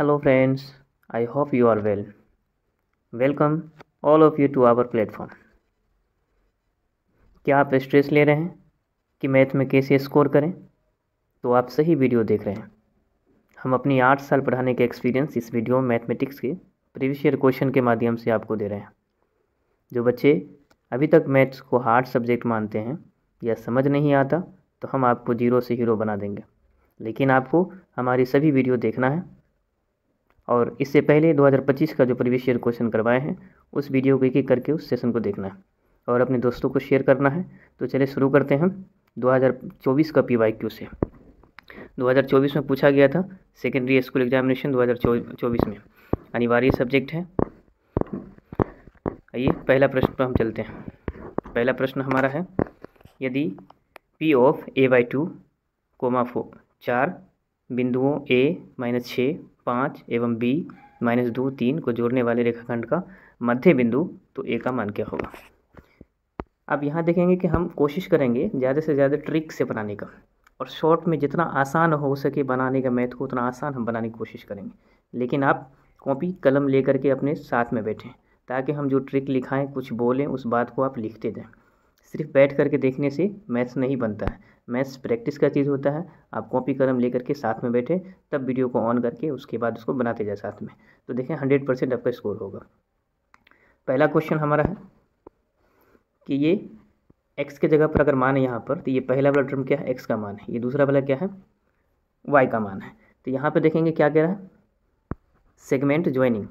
Hello friends, I hope you are well. Welcome all of you to our platform. क्या आप stress ले रहे हैं कि मैथ में कैसे स्कोर करें? तो आप सही वीडियो देख रहे हैं। हम अपनी 8 साल पढ़ाने के एक्सपीरियंस इस वीडियो में मैथमेटिक्स के प्रीवियस ईयर क्वेश्चन के माध्यम से आपको दे रहे हैं। जो बच्चे अभी तक मैथ्स को हार्ड सब्जेक्ट मानते हैं या समझ नहीं आता तो हम आपको जीरो से हीरो बना देंगे, लेकिन आपको हमारी सभी वीडियो देखना है और इससे पहले 2025 का जो प्रीवियस ईयर क्वेश्चन करवाए हैं उस वीडियो को एक एक करके उस सेशन को देखना है और अपने दोस्तों को शेयर करना है। तो चलिए शुरू करते हैं 2024 का PYQ से। 2024 में पूछा गया था सेकेंडरी स्कूल एग्जामिनेशन 2024 में अनिवार्य सब्जेक्ट है। आइए पहला प्रश्न पर हम चलते हैं। पहला प्रश्न हमारा है, यदि P ऑफ A/2, 4 बिंदुओं A -6, 5 एवं B -2, 3 को जोड़ने वाले रेखाखंड का मध्य बिंदु, तो A का मान क्या होगा। अब यहाँ देखेंगे कि हम कोशिश करेंगे ज़्यादा से ज़्यादा ट्रिक से बनाने का और शॉर्ट में जितना आसान हो सके बनाने का मैथ को उतना आसान हम बनाने की कोशिश करेंगे, लेकिन आप कॉपी कलम लेकर के अपने साथ में बैठें ताकि हम जो ट्रिक लिखाएं कुछ बोलें उस बात को आप लिखते जाएं। सिर्फ बैठ करके देखने से मैथ्स नहीं बनता है, मैथ्स प्रैक्टिस का चीज़ होता है। आप कॉपी कलम लेकर के साथ में बैठे तब वीडियो को ऑन करके उसके बाद उसको बनाते जाए साथ में, तो देखें 100% आपका स्कोर होगा। पहला क्वेश्चन हमारा है कि ये x के जगह पर अगर मान है यहाँ पर, तो ये पहला वाला टर्म क्या है, x का मान है, ये दूसरा वाला क्या है, y का मान है। तो यहाँ पर देखेंगे क्या कह रहा है, segment joining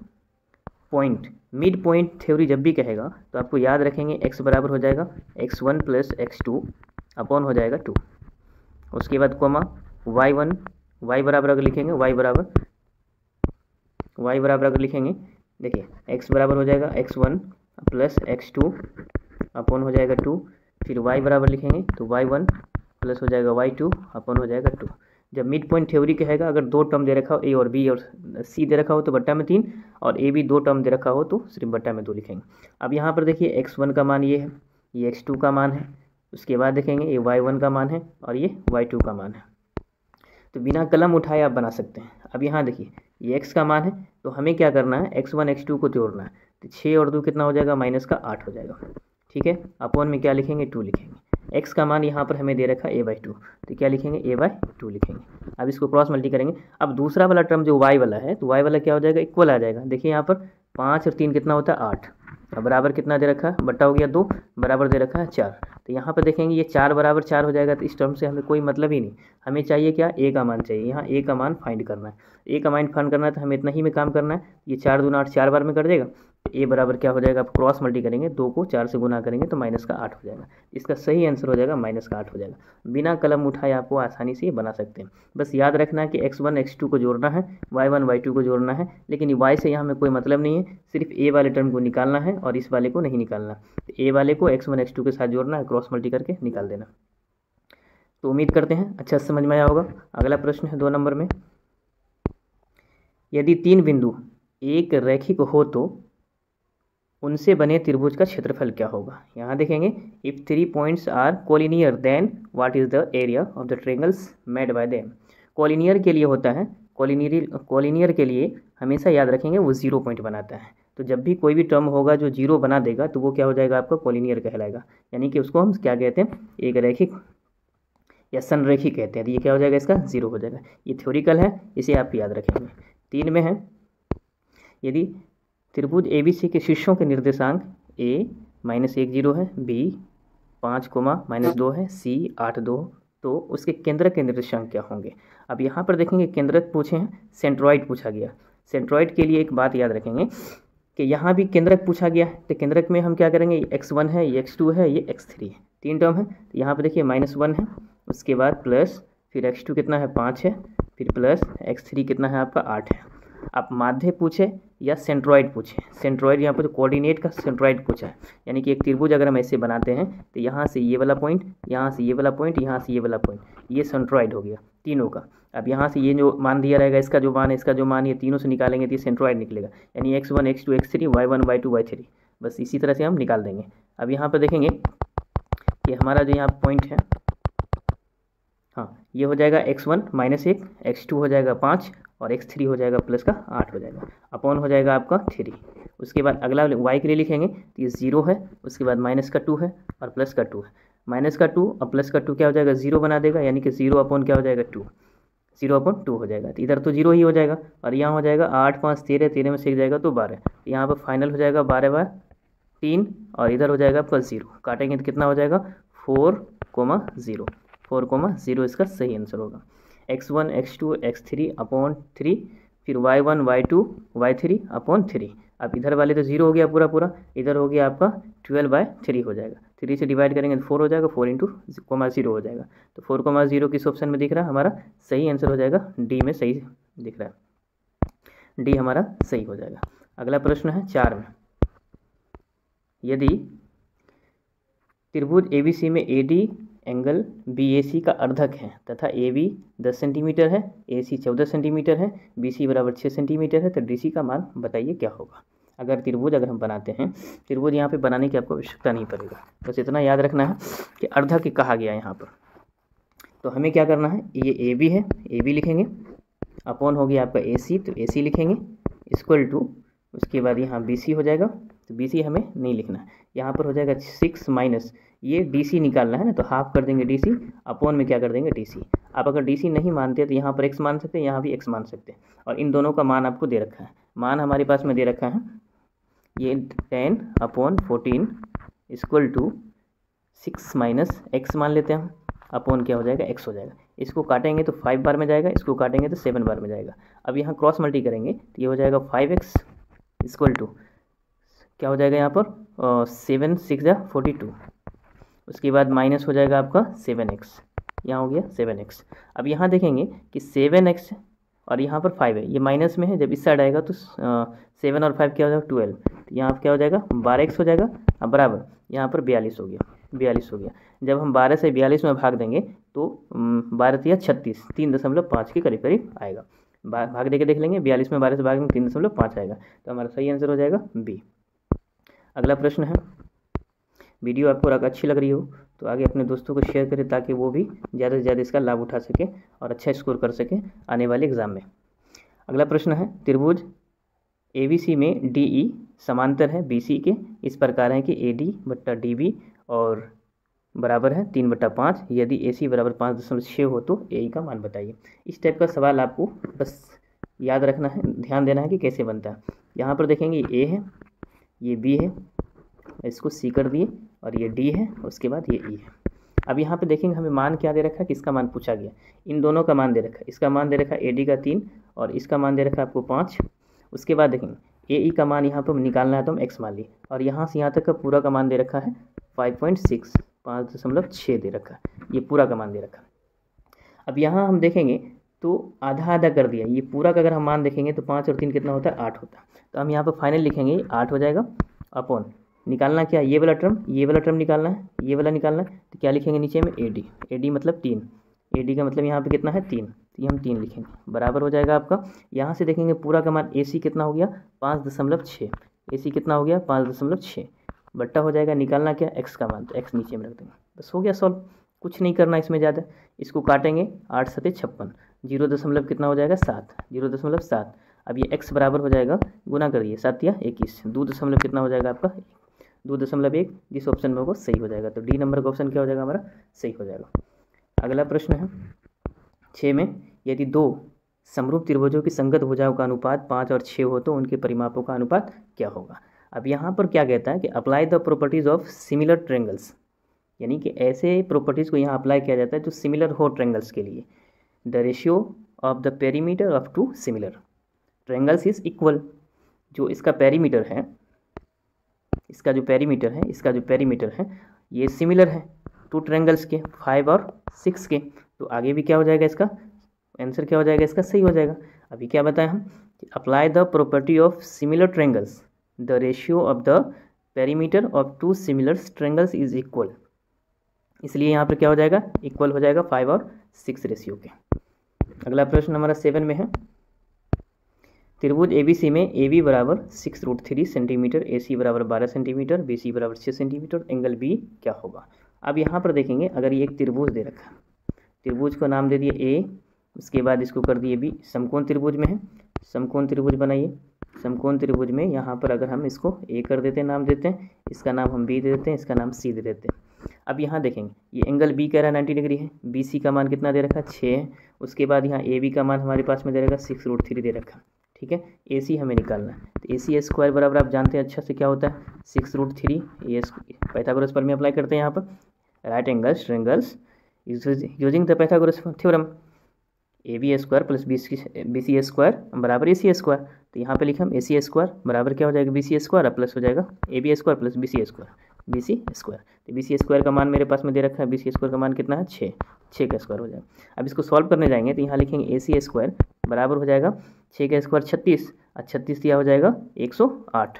point, mid point theory जब भी कहेगा तो आपको याद रखेंगे x बराबर हो जाएगा x1 + x2 अपॉन हो जाएगा 2। उसके बाद कोमा y1, y बराबर अगर लिखेंगे y बराबर अगर लिखेंगे, देखिए x बराबर हो जाएगा x1 + x2 अपॉन हो जाएगा 2। फिर y बराबर लिखेंगे तो y1 प्लस हो जाएगा y2 अपॉन हो जाएगा 2। जब मिड पॉइंट थ्योरी कहेगा, अगर दो टर्म दे रखा हो a और b और c दे रखा हो तो बट्टा में 3 और a b दो टर्म दे रखा हो तो सिर्फ बट्टा में 2 लिखेंगे। अब यहाँ पर देखिए x1 का मान ये है, ये x2 का मान है, उसके बाद देखेंगे ये y1 का मान है और ये y2 का मान है। तो बिना कलम उठाए आप बना सकते हैं। अब यहाँ देखिए ये x का मान है तो हमें क्या करना है, x1 x2 को जोड़ना है, तो 6 और 2 कितना हो जाएगा, -8 हो जाएगा। ठीक है, अपॉन में क्या लिखेंगे, 2 लिखेंगे। x का मान यहाँ पर हमें दे रखा है A/2, तो क्या लिखेंगे, A/2 लिखेंगे। अब इसको क्रॉस मल्टी करेंगे। अब दूसरा वाला टर्म जो y वाला है, तो y वाला क्या हो जाएगा, इक्वल आ जाएगा। देखिए यहाँ पर 5 और 3 कितना होता है, 8। अब बराबर कितना दे रखा है, बट्टा हो गया 2, बराबर दे रखा है 4। तो यहाँ पर देखेंगे ये 4 बराबर 4 हो जाएगा, तो इस टर्म से हमें कोई मतलब ही नहीं। हमें चाहिए क्या, a का मान चाहिए। यहाँ a का मान फाइंड करना है, a का मान फाइंड करना है तो हमें इतना ही में काम करना है। ये 4 दूना 8, 4 बार में कर देगा, तो a बराबर क्या हो जाएगा, आप क्रॉस मल्टी करेंगे, 2 को 4 से गुना करेंगे तो -8 हो जाएगा। इसका सही आंसर हो जाएगा -8 हो जाएगा। बिना कलम उठाए आपको आसानी से बना सकते हैं। बस याद रखना है कि x1 x2 को जोड़ना है, y1 y2 को जोड़ना है, लेकिन y से यहाँ हमें कोई मतलब नहीं है, सिर्फ a वाले टर्म को निकालना है और इस वाले को नहीं निकालना। तो a वाले को x1 x2 के साथ जोड़ना है, क्रॉस मल्टी करके निकाल देना। तो उम्मीद करते हैं अच्छा समझ में आया होगा। अगला प्रश्न है 2 नंबर में, यदि 3 बिंदु एक रैखिक हो तो उनसे बने त्रिभुज का क्षेत्रफल क्या होगा। यहाँ देखेंगे, if 3 points are collinear then what is the area of the triangles made by them. Collinear के लिए होता है, कोलिनियर के लिए हमेशा याद रखेंगे वो 0 पॉइंट बनाता है। तो जब भी कोई भी टर्म होगा जो 0 बना देगा तो वो क्या हो जाएगा, आपका कोलिनियर कहलाएगा। यानी कि उसको हम क्या कहते हैं, एक रैखिक या संरेखिक कहते हैं। तो ये क्या हो जाएगा, इसका 0 हो जाएगा। ये थ्योरिकल है, इसे आप याद रखेंगे। 3 में है, यदि त्रिभुज ABC के शीर्षों के निर्देशांक A -1 0 है, B 5, -2 है, C 8 2, तो उसके केंद्रक के निर्देशांक क्या होंगे। अब यहाँ पर देखेंगे केंद्रक पूछे हैं, सेंट्रॉइड पूछा गया। सेंट्रॉइड के लिए एक बात याद रखेंगे कि यहाँ भी केंद्रक पूछा गया है, तो केंद्रक में हम क्या करेंगे, x1 है, ये x2 है, ये x3 है, 3 टर्म है। तो यहाँ पर देखिए -1 है, उसके बाद प्लस, फिर x2 कितना है, 5 है, फिर प्लस x3 कितना है आपका, 8 है। आप माध्य पूछे या सेंट्रॉइड पूछे, सेंट्रॉइड यहाँ पर कोऑर्डिनेट का सेंट्रॉइड पूछा है। यानी कि एक त्रिभुज अगर हम ऐसे बनाते हैं तो यहाँ से ये वाला पॉइंट, यहाँ से ये वाला पॉइंट, यहाँ से ये वाला पॉइंट, ये सेंट्रॉइड हो गया तीनों का। अब यहाँ से ये जो मान दिया रहेगा, इसका जो मान है, इसका जो मान, ये तीनों से निकालेंगे तो ये सेंट्रॉइड निकलेगा। यानी x1 x2 x3 y1 y2 y3, बस इसी तरह से हम निकाल देंगे। अब यहाँ पर देखेंगे कि हमारा जो यहाँ पॉइंट है, हाँ ये हो जाएगा x1 -1, x2 हो जाएगा 5 और x3 हो जाएगा प्लस का 8 हो जाएगा, अपॉन हो जाएगा आपका 3। उसके बाद अगला y के लिए लिखेंगे तो ये 0 है, उसके बाद माइनस का 2 है और प्लस का 2 है। माइनस का 2 और प्लस का 2 क्या हो जाएगा, 0 बना देगा, यानी कि 0 अपॉन क्या हो जाएगा 2, 0/2 हो जाएगा। तो इधर तो 0 ही हो जाएगा और यहाँ हो जाएगा 8 5 13, 13 में से एक जाएगा तो 12। यहाँ पर फाइनल हो जाएगा 12/3 और इधर हो जाएगा आपका 0, काटेंगे तो कितना हो जाएगा 4,0, 4,0 इसका सही आंसर होगा। x1 x2 x3 अपॉन 3, फिर y1 y2 y3 अपॉन 3। अब इधर वाले तो 0 हो गया पूरा पूरा, इधर हो गया आपका 12/3 हो जाएगा। 3 से डिवाइड करेंगे तो 4 हो जाएगा, 4 × 0 हो जाएगा। तो 4,0 किस ऑप्शन में दिख रहा है, हमारा सही आंसर हो जाएगा डी में, सही दिख रहा है, डी हमारा सही हो जाएगा। अगला प्रश्न है 4 में, यदि त्रिभुज ABC में AD एंगल BAC का अर्धक है तथा AB 10 सेंटीमीटर है, AC 14 सेंटीमीटर है, BC बराबर 6 सेंटीमीटर है, तो DC का मान बताइए क्या होगा। अगर हम बनाते हैं, त्रिभुज यहाँ पे बनाने की आपको आवश्यकता नहीं पड़ेगा, बस इतना याद रखना है कि अर्धक कहा गया यहाँ पर। तो हमें क्या करना है, ये AB है, AB लिखेंगे, अपॉन हो गया आपका AC, तो AC लिखेंगे, इक्वल टू उसके बाद यहाँ BC हो जाएगा, तो BC हमें नहीं लिखना है, यहाँ पर हो जाएगा 6 माइनस ये DC निकालना है ना, तो हाफ कर देंगे DC, अपॉन में क्या कर देंगे DC। आप अगर DC नहीं मानते तो यहाँ पर x मान सकते हैं, यहाँ भी x मान सकते हैं, और इन दोनों का मान आपको दे रखा है। मान हमारे पास में दे रखा है ये 10/14 इक्वल टू 6 माइनस x मान लेते हैं हम, अपॉन क्या हो जाएगा x हो जाएगा। इसको काटेंगे तो 5 बार में जाएगा, इसको काटेंगे तो 7 बार में जाएगा। अब यहाँ क्रॉस मल्टी करेंगे तो ये हो जाएगा 5x इक्वल टू क्या हो जाएगा यहाँ पर 7 6 42, उसके बाद माइनस हो जाएगा आपका 7x, यहाँ हो गया 7x। अब यहाँ देखेंगे कि 7x और यहाँ पर 5 है, ये माइनस में है, जब इस साइड आएगा तो 7 और 5 क्या हो जाएगा 12, तो यहाँ पर क्या हो जाएगा 12x हो जाएगा। अब बराबर यहाँ पर 42 हो गया, 42 हो गया। जब हम 12 से 42 में भाग देंगे तो 12 या 36, 3.5 के करीब करीब आएगा। भाग दे के देख लेंगे, 42 में 12 से भाग में 3.5 आएगा, तो हमारा सही आंसर हो जाएगा बी। अगला प्रश्न है, वीडियो आपको अच्छी लग रही हो तो आगे अपने दोस्तों को शेयर करें ताकि वो भी ज़्यादा से ज़्यादा इसका लाभ उठा सके और अच्छा स्कोर कर सके आने वाले एग्ज़ाम में। अगला प्रश्न है, त्रिभुज ABC में DE समांतर है BC के, इस प्रकार है कि AD बट्टा DB और बराबर है 3/5, यदि AC बराबर 5.6 हो तो AE का मान बताइए। इस टाइप का सवाल आपको बस याद रखना है, ध्यान देना है कि कैसे बनता है। यहाँ पर देखेंगे ये A है, ये B है, इसको C कर दिए, और ये D है, उसके बाद ये E है। अब यहाँ पे देखेंगे हमें मान क्या दे रखा है, किसका मान पूछा गया, इन दोनों का मान दे रखा है। इसका मान दे रखा है AD का 3 और इसका मान दे रखा है आपको 5। उसके बाद देखेंगे AE का मान यहाँ पर निकालना है तो हम x मान लिए, और यहाँ से यहाँ तक का पूरा का मान दे रखा है 5.6, 5.6 दे रखा है, ये पूरा का मान दे रखा है। अब यहाँ हम देखेंगे तो आधा आधा कर दिया, ये पूरा का अगर हम मान देखेंगे तो 5 और 3 कितना होता है 8 होता है, तो हम यहाँ पर फाइनल लिखेंगे 8 हो जाएगा। अपॉन निकालना क्या, ये वाला टर्म निकालना है, ये वाला निकालना है, तो क्या लिखेंगे नीचे में AD मतलब 3, AD का मतलब यहाँ पे कितना है 3, तो ये हम 3 लिखेंगे, बराबर हो जाएगा आपका। यहाँ से देखेंगे पूरा का मान AC कितना हो गया 5.6, AC कितना हो गया 5.6, बट्टा हो जाएगा, निकालना क्या x का मान, तो x नीचे में रख देंगे, बस हो गया सॉल्व। कुछ नहीं करना इसमें ज़्यादा, इसको काटेंगे 8 7 56, 0 कितना हो जाएगा 7, 0.7। अब ये x बराबर हो जाएगा, गुना करिए 7 या 21, 2 कितना हो जाएगा आपका 2.1, जिस ऑप्शन में होगा सही हो जाएगा। तो डी नंबर का ऑप्शन क्या हो जाएगा हमारा सही हो जाएगा। अगला प्रश्न है 6 में, यदि दो समरूप त्रिभुजों की संगत भुजाओं का अनुपात 5 और 6 हो तो उनके परिमापों का अनुपात क्या होगा। अब यहाँ पर क्या कहता है कि apply the properties of similar triangles, यानी कि ऐसे प्रॉपर्टीज़ को यहाँ अप्लाई किया जाता है जो सिमिलर हो ट्रेंगल्स के लिए। The ratio of the perimeter of two similar triangles is equal, जो इसका पेरीमीटर है, इसका जो पेरीमीटर है ये सिमिलर है टू ट्रेंगल्स के 5 और 6 के, तो आगे भी क्या हो जाएगा, इसका आंसर क्या हो जाएगा, इसका सही हो जाएगा। अभी क्या बताएं हम, apply the property of similar triangles, the ratio of the perimeter of two similar triangles is equal, इसलिए यहाँ पर क्या हो जाएगा इक्वल हो जाएगा 5 और 6 रेशियो के। अगला प्रश्न हमारा 7 में है, त्रिभुज ABC में AB बराबर 6√3 सेंटीमीटर, AC बराबर 12 सेंटीमीटर, BC बराबर 6 सेंटीमीटर, एंगल B क्या होगा। अब यहाँ पर देखेंगे, अगर ये एक त्रिभुज दे रखा है, त्रिभुज का नाम दे दिए A, उसके बाद इसको कर दिए बी। समकोण त्रिभुज में है, समकोण त्रिभुज बनाइए। समकोण त्रिभुज में यहाँ पर अगर हम इसको ए कर देते हैं, नाम देते हैं, इसका नाम हम बी दे देते हैं, इसका नाम सी दे देते हैं। अब यहाँ देखेंगे ये एंगल बी कह रहा है 90 डिग्री है, बी सी का मान कितना दे रखा है 6 है। उसके बाद यहाँ ए बी का मान हमारे पास में दे रखा 6√3 दे रखा। ठीक है, ए सी हमें निकालना है, तो ए सी स्क्वायर बराबर आप जानते हैं अच्छा से क्या होता है 6√3। ये पाइथागोरस पर में अप्लाई करते हैं यहाँ पर, right angles triangles using the Pythagoras theorem, A B square plus B C square बराबर ए सी स्क्वायर। तो यहाँ पे लिखा हम ए सी स्क्वायर बराबर क्या हो जाएगा बी सी स्क्वायर, प्लस हो जाएगा A B square plus B C square, B C square. तो बी सी स्क्वायर का मान मेरे पास में दे रखा है, बी सी स्क्वायर का मान कितना है 6 का स्क्वायर हो जाएगा। अब इसको सॉल्व करने जाएंगे तो यहाँ लिखेंगे ए सी स्क्वायर बराबर हो जाएगा 6 का स्क्वायर 36, और 36 दिया हो जाएगा 108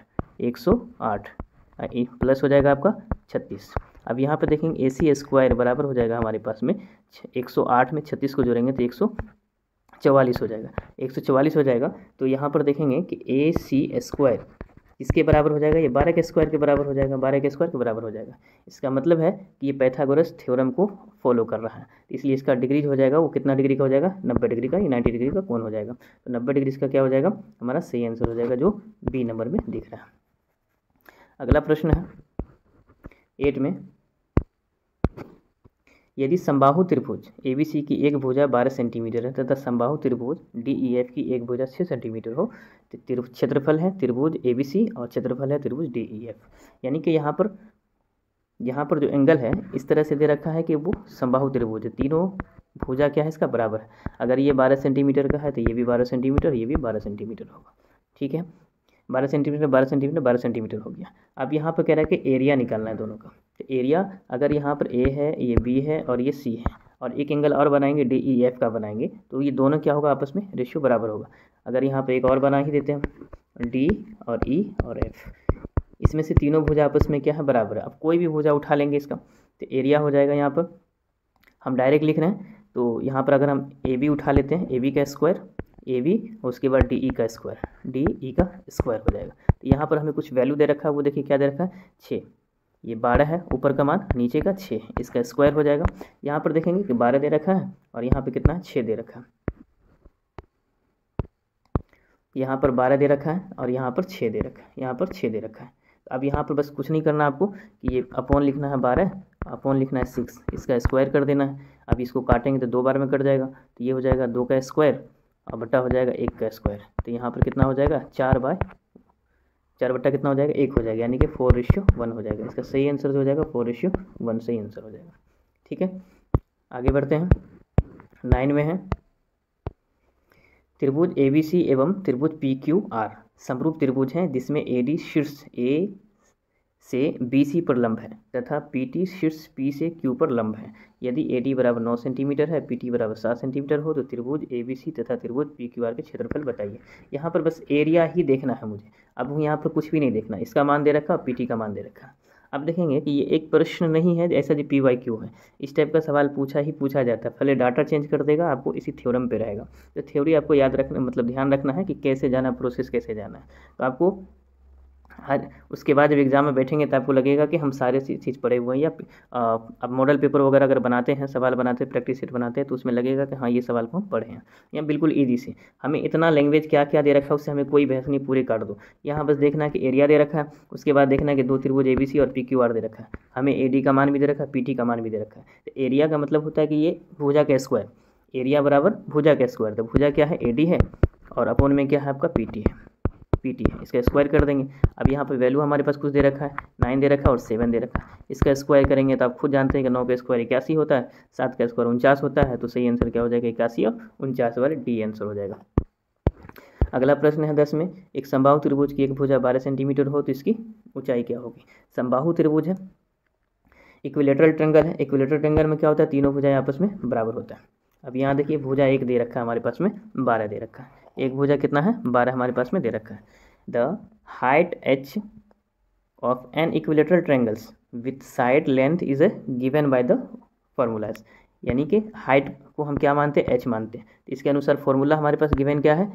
प्लस हो जाएगा आपका 36। अब यहाँ पे देखेंगे ए सी स्क्वायर बराबर हो जाएगा हमारे पास में 108 में 36 को जोड़ेंगे तो 144 हो जाएगा, 144 हो जाएगा। तो यहाँ पर देखेंगे कि ए सी स्क्वायर इसके बराबर हो जाएगा, ये 12 के स्क्वायर के बराबर हो जाएगा, 12 के स्क्वायर के बराबर हो जाएगा। इसका मतलब है कि ये पाइथागोरस थ्योरम को फॉलो कर रहा है, इसलिए इसका डिग्री हो जाएगा वो कितना डिग्री का हो जाएगा 90 डिग्री का, ये 90 डिग्री का कोण हो जाएगा। तो 90 डिग्री इसका क्या हो जाएगा हमारा सही आंसर हो जाएगा, जो बी नंबर में दिख रहा है। अगला प्रश्न है 8 में, यदि समबाहु त्रिभुज ABC की एक भुजा 12 सेंटीमीटर है तथा समबाहु त्रिभुज DEF की एक भुजा 6 सेंटीमीटर हो, तो क्षेत्रफल है त्रिभुज ABC और क्षेत्रफल है त्रिभुज DEF। यानी कि यहाँ पर जो एंगल है इस तरह से दे रखा है कि वो समबाहु त्रिभुज है, तीनों भुजा क्या है इसका बराबर है। अगर ये 12 सेंटीमीटर का है तो ये भी 12 सेंटीमीटर, ये भी 12 सेंटीमीटर होगा। ठीक है, 12 सेंटीमीटर 12 सेंटीमीटर 12 सेंटीमीटर हो गया। अब यहाँ पर कह रहा है कि एरिया निकालना है दोनों का। तो एरिया अगर यहाँ पर ए है, ये बी है और ये सी है, और एक एंगल और बनाएंगे DEF का बनाएंगे, तो ये दोनों क्या होगा आपस में रेशियो बराबर होगा। अगर यहाँ पर एक और बना ही देते हैं D और E और F, इसमें से तीनों भुजा आपस में क्या है बराबर है। अब कोई भी भुजा उठा लेंगे इसका, तो एरिया हो जाएगा यहाँ पर हम डायरेक्ट लिख रहे हैं, तो यहाँ पर अगर हम AB उठा लेते हैं, AB का स्क्वायर AB, उसके बाद DE का स्क्वायर DE का स्क्वायर हो जाएगा। तो यहाँ पर हमें कुछ वैल्यू दे रखा है, वो देखिए क्या दे रखा है 6, ये 12 है ऊपर का मान, नीचे का 6, इसका स्क्वायर हो जाएगा। यहाँ पर देखेंगे कि 12 दे रखा है और यहाँ पे कितना है 6 दे रखा है, यहाँ पर 12 दे रखा है और यहाँ पर 6 दे रखा है, यहाँ पर 6 दे रखा है। अब यहाँ पर बस कुछ नहीं करना आपको कि ये अपॉन लिखना है 12, अपॉन लिखना है 6, इसका स्क्वायर कर देना है। अब इसको काटेंगे तो 2 बार में कट जाएगा, तो ये हो जाएगा 2 का स्क्वायर और बट्टा हो जाएगा 1 का स्क्वायर। तो यहाँ पर कितना हो जाएगा 4 बट्टा कितना हो जाएगा 1 हो जाएगा, यानी कि 4:1 हो जाएगा। इसका सही आंसर हो जाएगा 4:1 सही आंसर हो जाएगा। ठीक है, आगे बढ़ते हैं। 9 में है, त्रिभुज ABC एवं त्रिभुज PQR समरूप त्रिभुज हैं जिसमें AD शीर्ष A से BC पर लंब है तथा PT शीर्ष P से Q पर लंब है। यदि AD बराबर 9 सेंटीमीटर है, PT बराबर 7 सेंटीमीटर हो, तो त्रिभुज ABC तथा त्रिभुज PQR के क्षेत्रफल बताइए। यहाँ पर बस एरिया ही देखना है मुझे, अब यहाँ पर कुछ भी नहीं देखना। इसका मान दे रखा, PT का मान दे रखा। अब देखेंगे कि ये एक प्रश्न नहीं है ऐसा जो PYQ है, इस टाइप का सवाल पूछा जाता है, पहले डाटा चेंज कर देगा, आपको इसी थ्योरम पे रहेगा। तो थ्योरी आपको याद रखना, मतलब ध्यान रखना है कि कैसे जाना, प्रोसेस कैसे जाना है। तो आपको उसके बाद जब एग्जाम में बैठेंगे तो आपको लगेगा कि हम सारे चीज़ पढ़े हुए हैं। या अब मॉडल पेपर वगैरह अगर बनाते हैं, सवाल बनाते हैं, प्रैक्टिस सेट बनाते हैं, तो उसमें लगेगा कि हाँ ये सवाल को हम पढ़े हैं। या बिल्कुल ईजी से हमें इतना लैंग्वेज क्या क्या दे रखा है उससे हमें कोई बहस नहीं, पूरे काट दो। यहाँ बस देखना है कि एरिया दे रखा है, उसके बाद देखना है कि 2 त्रिभुज ABC और PQR दे रखा है, हमें AD का मान भी दे रखा है, PT का मान भी दे रखा है। तो एरिया का मतलब होता है कि ये भुजा का स्क्वायर, एरिया बराबर भुजा का स्क्वायर। तो भुजा क्या है AD है और अपॉन में क्या है आपका PT है, इसका स्क्वायर कर देंगे। अब यहाँ पर वैल्यू हमारे पास कुछ दे रखा है, 9 दे रखा है और 7 दे रखा है। इसका स्क्वायर करेंगे तो आप खुद जानते हैं कि 9 का स्क्वायर 81 होता है, 7 का स्क्वायर 49 होता है। तो सही आंसर क्या हो जाएगा 81 और 49 वाले D आंसर हो जाएगा। अगला प्रश्न है 10 में, एक समबाहु त्रिभुज की एक भुजा 12 सेंटीमीटर हो तो इसकी ऊंचाई क्या होगी। समबाहु त्रिभुज है, इक्विलेटरल ट्रायंगल है। इक्विलेटरल ट्रायंगल में क्या होता है, तीनों भुजाएं आपस में बराबर होता है। अब यहाँ देखिए भुजा एक दे रखा है हमारे पास में, 12 दे रखा है। एक भुजा कितना है 12 हमारे पास में दे रखा है। The height h of an equilateral triangles with side length is given by the formulas. यानी कि हाइट को हम क्या मानते हैं, h मानते हैं। तो इसके अनुसार फॉर्मूला हमारे पास गिवन क्या है,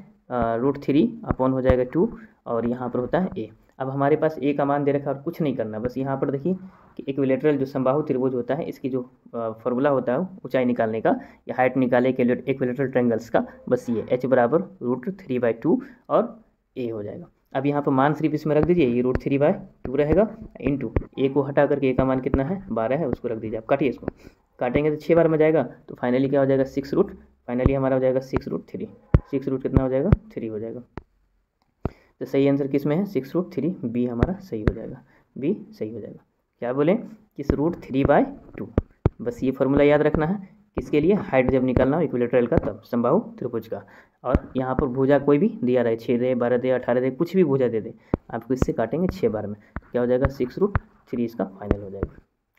√3 अपॉन हो जाएगा 2 और यहाँ पर होता है a। अब हमारे पास ए का मान दे रखा है और कुछ नहीं करना, बस यहाँ पर देखिए कि इक्विलेटरल जो समबाहु त्रिभुज होता है इसकी जो फॉर्मूला होता है ऊंचाई निकालने का या हाइट निकाले इक्विलेटरल ट्रायंगल्स का, बस ये h बराबर √3/2 और a हो जाएगा। अब यहाँ पर मान सिर्फ इसमें रख दीजिए, ये √3/2 रहेगा इंटू ए को हटा करके ए का मान कितना है 12 है, उसको रख दीजिए। आप काटिए, इसको काटेंगे तो 6 बार में जाएगा, तो फाइनली क्या हो जाएगा 6 फाइनली हमारा हो जाएगा 6√3। 6 कितना हो जाएगा 3 हो जाएगा। तो सही आंसर किस में है 6√3, बी हमारा सही हो जाएगा, बी सही हो जाएगा। क्या बोले किस √3/2, बस ये फॉर्मूला याद रखना है किसके लिए, हाइट जब निकालना हो इक्विलेटरल का तब समबाहु त्रिभुज का। और यहाँ पर भुजा कोई भी दिया रहे 6 दे 12 दे 18 दे, कुछ भी भुजा दे दे, आपको इससे काटेंगे 6 बार में, क्या हो जाएगा 6√3 इसका फाइनल हो जाएगा,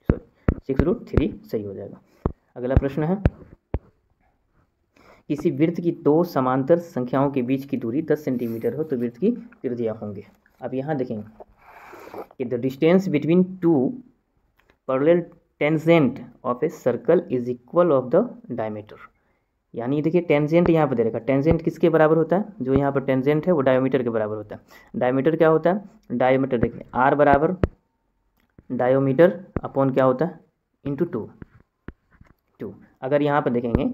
सॉरी 6√3 सही हो जाएगा। अगला प्रश्न है किसी वृत्त की दो समांतर संख्याओं के बीच की दूरी 10 सेंटीमीटर हो तो वृत्त की त्रिज्या होंगे। अब यहाँ देखेंगे कि the distance between two parallel tangent of a circle is equal of the diameter. यानी देखिए टेंजेंट यहाँ पर दे रखा, टेंजेंट किसके बराबर होता है, जो यहाँ पर टेंजेंट है वो डायोमीटर के बराबर होता है। डायोमीटर क्या होता है, डायोमीटर देखिए आर बराबर डायोमीटर अपॉन क्या होता है इंटू 2। अगर यहाँ पर देखेंगे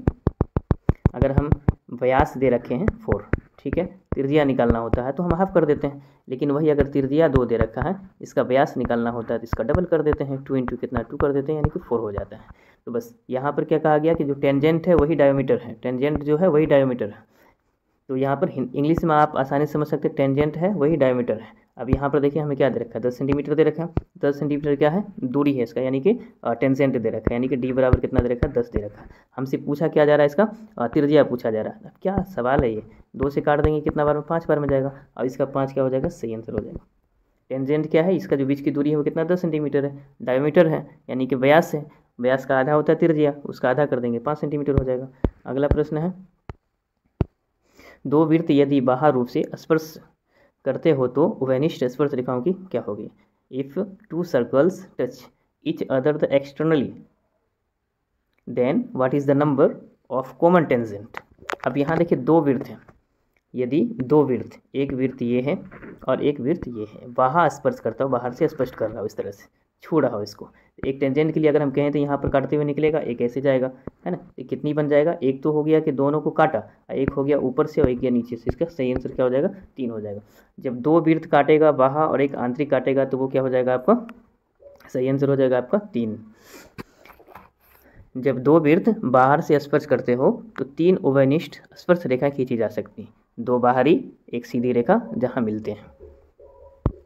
अगर हम व्यास दे रखे हैं 4, ठीक है, त्रिज्या निकालना होता है तो हम हाफ कर देते हैं, लेकिन वही अगर त्रिज्या 2 दे रखा है इसका व्यास निकालना होता है तो इसका डबल कर देते हैं, 2 इंटू कितना 2 कर देते हैं, यानी कि 4 हो जाता है। तो बस यहाँ पर क्या कहा गया कि जो टेंजेंट है वही डायोमीटर है, टेंजेंट जो है वही डायोमीटर है। तो यहाँ पर इंग्लिश में आप आसानी से समझ सकते हैं टेंजेंट है वही डायोमीटर है। अब यहाँ पर देखिए हमें क्या दे रखा है 10 सेंटीमीटर दे रखा है, 10 सेंटीमीटर क्या है दूरी है इसका, यानी कि टेंजेंट दे रखा है, यानी कि डी बराबर कितना दे रखा है 10 दे रखा है। हमसे पूछा क्या जा रहा है इसका त्रिज्या पूछा जा रहा है। अब क्या सवाल है ये, 2 से काट देंगे कितना बार में 5 बार में जाएगा, और इसका 5 क्या हो जाएगा सही आंसर हो जाएगा। टेंजेंट क्या है इसका जो बीच की दूरी है वो कितना 10 सेंटीमीटर है, डायोमीटर है यानी कि व्यास है, व्यास का आधा होता है त्रिज्या, उसका आधा कर देंगे 5 सेंटीमीटर हो जाएगा। अगला प्रश्न है दो वृत्त यदि बाह्य रूप से स्पर्श करते हो तो उभयनिष्ठ स्पर्श रेखाओं की क्या होगी। If two circles touch each other the externally then what is the number of common tangent. अब यहाँ देखिए दो वृत्त हैं, यदि दो वृत्त, एक वृत्त ये है और एक वृत्त ये है, बाहर स्पर्श करता हो, बाहर से स्पर्श कर रहा हो, इस तरह से छू रहा हो इसको, एक टेंजेंट के लिए अगर हम कहें तो यहाँ पर काटते हुए निकलेगा, एक ऐसे जाएगा है ना, तो कितनी बन जाएगा, एक तो हो गया कि दोनों को काटा, एक हो गया ऊपर से और एक गया नीचे से, इसका सही आंसर क्या हो जाएगा 3 हो जाएगा। जब दो वृत्त काटेगा बाहर और एक आंतरिक काटेगा तो वो क्या हो जाएगा आपका, सही आंसर हो जाएगा आपका 3। जब दो वृत्त बाहर से स्पर्श करते हो तो 3 उभयनिष्ठ स्पर्श रेखा खींची जा सकती है, 2 बाहरी 1 सीधी रेखा जहाँ मिलते हैं।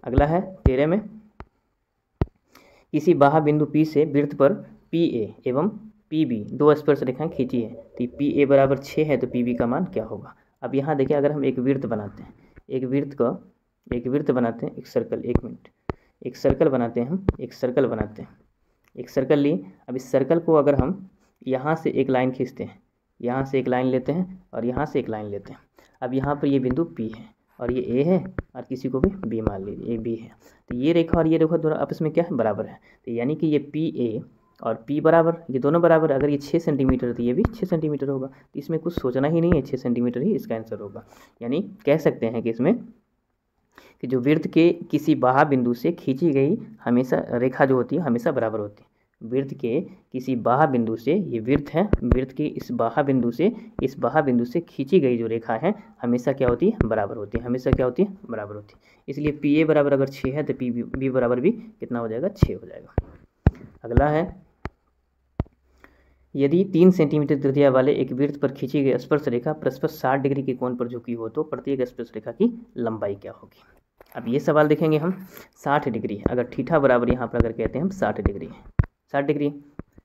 अगला है 13 में किसी बाह्य बिंदु P से वृत्त पर PA एवं PB 2 स्पर्श रेखाएं खींची है, तो PA बराबर 6 है तो PB का मान क्या होगा। अब यहाँ देखिए अगर हम एक वृत्त बनाते हैं, एक वृत्त बनाते हैं, एक सर्कल, 1 मिनट, एक सर्कल बनाते हैं, हम एक सर्कल बनाते हैं, एक सर्कल लिए। अब इस सर्कल को अगर हम यहाँ से एक लाइन खींचते हैं, यहाँ से एक लाइन लेते हैं और यहाँ से एक लाइन लेते हैं, अब यहाँ पर ये बिंदु P है और ये A है और किसी को भी B मान लीजिए, ये B है, तो ये रेखा और ये रेखा दोनों आपस में क्या है बराबर है, तो यानी कि ये PA और P बराबर, ये दोनों बराबर। अगर ये 6 सेंटीमीटर तो ये भी 6 सेंटीमीटर होगा, तो इसमें कुछ सोचना ही नहीं है, 6 सेंटीमीटर ही इसका आंसर होगा। यानी कह सकते हैं कि इसमें कि जो वृत्त के किसी बाह्य बिंदु से खींची गई हमेशा रेखा जो होती है हमेशा बराबर होती है। वृत्त के किसी बाह्य बिंदु से, ये वृत्त है, वृत्त के इस बाह्य बिंदु से खींची गई जो रेखा है हमेशा क्या होती है बराबर होती है, हमेशा क्या होती है बराबर होती है। इसलिए PA बराबर अगर 6 है तो PB बराबर भी कितना हो जाएगा 6 हो जाएगा। अगला है यदि 3 सेंटीमीटर त्रिज्या वाले एक वृत्त पर खींची गई स्पर्श रेखा परस्पर 60 डिग्री के कोण पर झुकी हो तो प्रत्येक स्पर्श रेखा की लंबाई क्या होगी। अब ये सवाल देखेंगे हम 60 डिग्री, अगर थीटा बराबर यहाँ पर अगर कहते हैं हम 60 डिग्री है, 60 डिग्री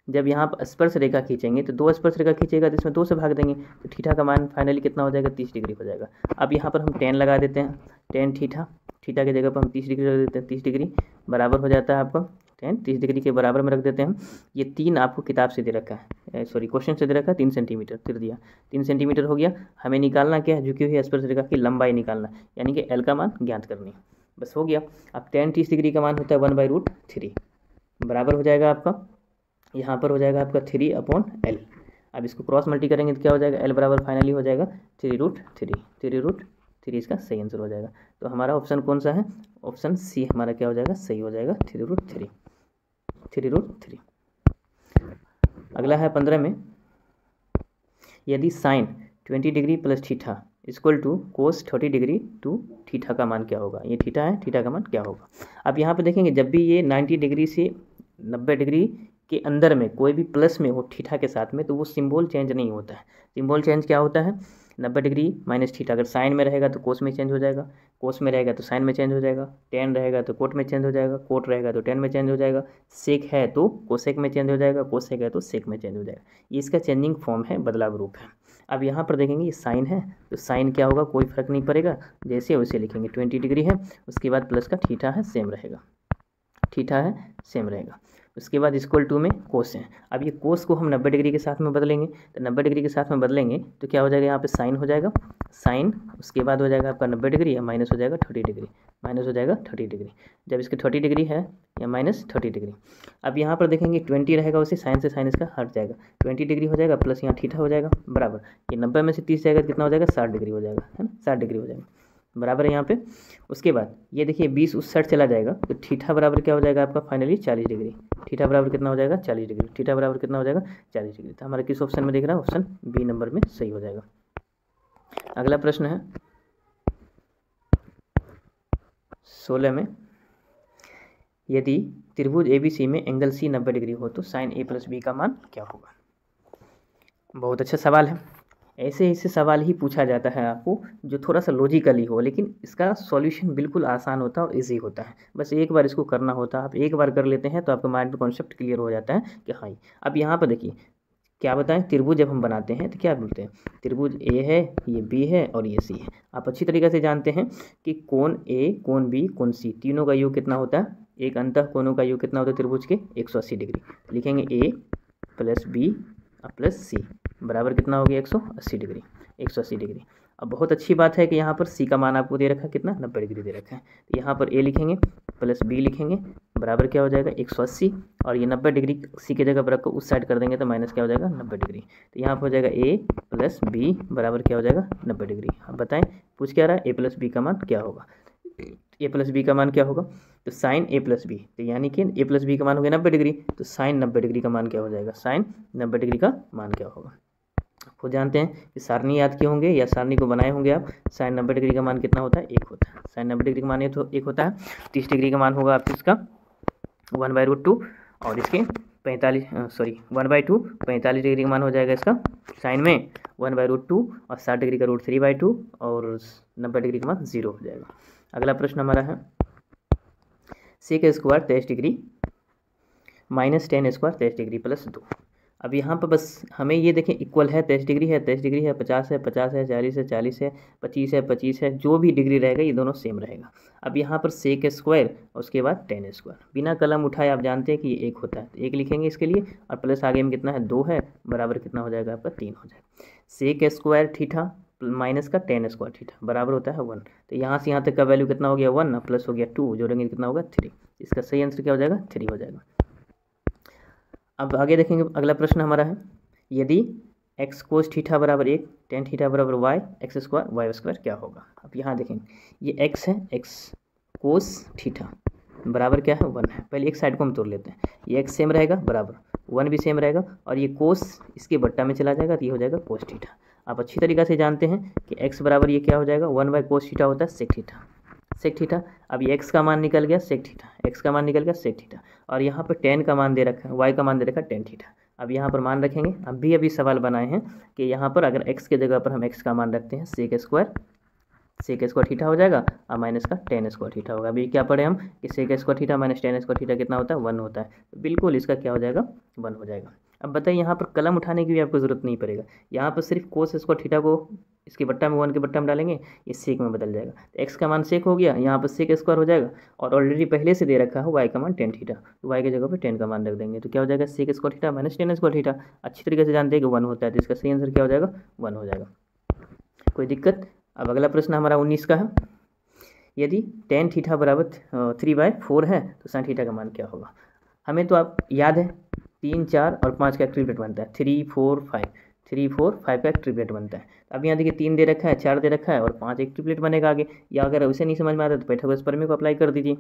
जब यहाँ पर स्पर्श रेखा खींचेंगे तो 2 स्पर्श रेखा खींचेगा तो इसमें 2 से भाग देंगे तो थीटा का मान फाइनली कितना हो जाएगा 30 डिग्री हो जाएगा। अब यहाँ पर हम tan लगा देते हैं, tan थीटा की जगह पर हम 30 डिग्री रख देते हैं, 30 डिग्री बराबर हो जाता है आपका tan 30 डिग्री के बराबर में रख देते हैं। ये 3 आपको किताब से दे रखा है, सॉरी क्वेश्चन से दे रखा है 3 सेंटीमीटर त्रिज्या, 3 सेंटीमीटर हो गया। हमें निकालना क्या है, झुकी हुई स्पर्श रेखा की लंबाई निकालना, यानी कि L का मान ज्ञात करनी, बस हो गया। अब tan 30 डिग्री का मान होता है 1/√3 बराबर हो जाएगा आपका, यहाँ पर हो जाएगा आपका 3/L। अब इसको क्रॉस मल्टी करेंगे तो क्या हो जाएगा L बराबर फाइनली हो जाएगा 3√3 3 इसका सही आंसर हो जाएगा। तो हमारा ऑप्शन कौन सा है, ऑप्शन सी हमारा क्या हो जाएगा, सही हो जाएगा 3√3, 3√3। अगला है 15 में, यदि sine 20 degree plus theta equal to cos 30 degree two theta का मान क्या होगा। ये थीटा है, थीटा का मान क्या होगा। अब यहाँ पे देखेंगे जब भी ये 90 डिग्री से 90 डिग्री के अंदर में कोई भी प्लस में हो थीटा के साथ में, तो वो सिंबल चेंज नहीं होता है। सिंबल चेंज क्या होता है, 90 डिग्री माइनस थीटा, अगर साइन में रहेगा तो कोस में चेंज हो जाएगा, कोस में रहेगा तो साइन में चेंज हो जाएगा, टेन रहेगा तो कोट में चेंज हो जाएगा, कोट रहेगा तो टेन में चेंज हो जाएगा, सेक है तो कोसेक में चेंज हो जाएगा, कोसेक है तो सेक में चेंज हो जाएगा। ये इसका चेंजिंग फॉर्म है, बदलाव रूप है। अब यहाँ पर देखेंगे ये साइन है, तो साइन क्या होगा, कोई फर्क नहीं पड़ेगा, जैसे वैसे लिखेंगे। 20 डिग्री है, उसके बाद प्लस का थीटा है, सेम रहेगा, थीटा है सेम रहेगा। उसके बाद इक्वल टू में कोस है। अब ये कोस को हम 90 डिग्री के साथ में बदलेंगे, तो 90 डिग्री के साथ में बदलेंगे तो क्या हो जाएगा, यहाँ पे साइन हो जाएगा, साइन, उसके बाद हो जाएगा आपका 90 डिग्री या माइनस हो जाएगा 30 डिग्री, माइनस हो जाएगा 30 डिग्री। जब इसके 30 डिग्री है या माइनस 30 डिग्री। अब यहाँ पर देखेंगे 20 रहेगा, उसे साइन से साइन इसका हट जाएगा, 20 डिग्री हो जाएगा, प्लस यहाँ थीटा हो जाएगा बराबर, ये 90 में से 30 जाएगा, कितना हो जाएगा, 60 डिग्री हो जाएगा, है ना, 60 डिग्री हो जाएगा बराबर है यहाँ पे। उसके बाद ये देखिए 20 उस साइड चला जाएगा, तो थीटा बराबर क्या हो जाएगा आपका फाइनली 40 डिग्री। थीटा बराबर कितना हो जाएगा, 40 डिग्री। थीटा बराबर कितना हो जाएगा, 40 डिग्री। तो हमारा किस ऑप्शन में दिख रहा है, ऑप्शन बी नंबर में सही हो जाएगा। अगला प्रश्न है 16 में, यदि त्रिभुज ABC में एंगल C 90 डिग्री हो तो साइन A प्लस B का मान क्या होगा। बहुत अच्छा सवाल है। ऐसे सवाल ही पूछा जाता है आपको जो थोड़ा सा लॉजिकली हो, लेकिन इसका सॉल्यूशन बिल्कुल आसान होता है और इजी होता है। बस एक बार इसको करना होता है, आप एक बार कर लेते हैं तो आपके माइंड में कॉन्सेप्ट क्लियर हो जाता है कि हाँ। अब यहाँ पर देखिए क्या बताएं, त्रिभुज जब हम बनाते हैं तो क्या बोलते हैं, त्रिभुज A है, ये B है और ये C है। आप अच्छी तरीके से जानते हैं कि कोण A, कोण B, कोण C, तीनों का योग कितना होता है, एक अंतः कोणों का योग कितना होता है त्रिभुज के, 180 डिग्री। लिखेंगे A plus B plus C बराबर कितना हो गया, 180 डिग्री, 180 डिग्री। अब बहुत अच्छी बात है कि यहाँ पर C का मान आपको दे रखा है कितना, 90 डिग्री दे रखा है। तो यहाँ पर A लिखेंगे प्लस B लिखेंगे बराबर क्या हो जाएगा, 180, और ये 90 डिग्री C की जगह पर रख उस साइड कर देंगे तो माइनस क्या हो जाएगा, 90 डिग्री। तो यहाँ पर हो जाएगा A प्लस B बराबर क्या हो जाएगा, 90 डिग्री। अब बताएं पूछ क्या रहा है, A प्लस B का मान क्या होगा। A प्लस B का मान क्या होगा, तो साइन A प्लस B, तो यानी कि A प्लस B का मान हो गया 90 डिग्री, तो साइन 90 डिग्री का मान क्या हो जाएगा, साइन 90 डिग्री का मान क्या होगा। खुद जानते हैं कि सारणी याद किए होंगे या सारणी को बनाए होंगे आप। साइन 90 डिग्री का मान कितना होता है, 1 होता है। साइन 90 डिग्री का मान तो 1 होता है। 30 डिग्री का मान होगा आपको इसका 1/√2, और इसके 1/2 45 डिग्री का मान हो जाएगा इसका साइन में 1/√2, और 60 डिग्री का √3/2, और 90 डिग्री का मान 0 हो जाएगा। अगला प्रश्न हमारा है, sec square 23 degree minus tan square 23 degree plus 2। अब यहाँ पर बस हमें ये देखें इक्वल है, 23 डिग्री है, 23 डिग्री है, 50 है, 50 है, 40 है, 40 है, 25 है, 25 है, जो भी डिग्री रहेगा ये दोनों सेम रहेगा। अब यहाँ पर सेक स्क्वायर और उसके बाद टेन स्क्वायर, बिना कलम उठाए आप जानते हैं कि ये 1 होता है, तो 1 लिखेंगे इसके लिए, और प्लस आगे में कितना है, 2 है, बराबर कितना हो जाएगा आपका 3 हो जाएगा। सेक स्क्वायर थीटा माइनस का टेन स्क्वायर थीटा बराबर होता है 1। तो यहाँ से यहाँ तक का वैल्यू कितना हो गया 1, प्लस हो गया 2, जोड़ेंगे कितना होगा 3। इसका सही आंसर क्या हो जाएगा, 3 हो जाएगा। अब आगे देखेंगे, अगला प्रश्न हमारा है, यदि x कोस थीटा बराबर 1 टेन थीटा बराबर y x square y square क्या होगा। अब यहाँ देखेंगे ये x है, x कोस थीटा बराबर क्या है 1 है। पहले एक साइड को हम तोड़ लेते हैं, ये x सेम रहेगा बराबर 1 भी सेम रहेगा, और ये कोस इसके बट्टा में चला जाएगा तो ये हो जाएगा कोस थीटा। आप अच्छी तरीके से जानते हैं कि x बराबर ये क्या हो जाएगा 1/कोस थीटा होता है सेक थीटा, सेक थीटा। अब ये x का मान निकल गया सेक थीटा, x का मान निकल गया सेक थीटा, और यहाँ पर टेन का मान दे रखा है, y का मान दे रखा है टेन थीटा। अब यहाँ पर मान रखेंगे, अभी सवाल बनाए हैं कि यहाँ पर अगर x के जगह पर हम x का मान रखते हैं सेक स्क्वायर थीटा हो जाएगा, और माइनस का टेन स्क्वायर थीटा होगा। अभी क्या पढ़े हम कि sec square theta minus tan square theta कितना होता है 1 होता है, तो बिल्कुल इसका क्या हो जाएगा 1 हो जाएगा। अब बताइए यहाँ पर कलम उठाने की भी आपको ज़रूरत नहीं पड़ेगा, यहाँ पर सिर्फ कोस स्क्वायर थीटा को इसके बट्टा में 1 के बट्टा में डालेंगे, ये सेक में बदल जाएगा, तो x का मान सेक हो गया, यहाँ पर सेक स्क्वायर हो जाएगा, और ऑलरेडी पहले से दे रखा है y का मान टेन थीटा, तो y की जगह पर 10 का मान रख देंगे, तो क्या हो जाएगा sec square theta minus tan square theta. अच्छी तरीके से जानते हैं कि 1 होता है, तो इसका सही आंसर क्या हो जाएगा 1 हो जाएगा, कोई दिक्कत। अब अगला प्रश्न हमारा 19 का है, यदि टेन थीटा बराबर 3/4 है तो साइन थीटा का मान क्या होगा। हमें तो आप याद है 3, 4 और 5 का ट्रिपलेट बनता है, 3, 4, 5, 3 4 5 का एक ट्रिपलेट बनता है। अब यहाँ देखिए 3 दे रखा है, 4 दे रखा है और 5 एक ट्रिपलेट बनेगा आगे। या अगर उसे नहीं समझ में आता तो पाइथागोरस प्रमेय को अप्लाई कर दीजिए।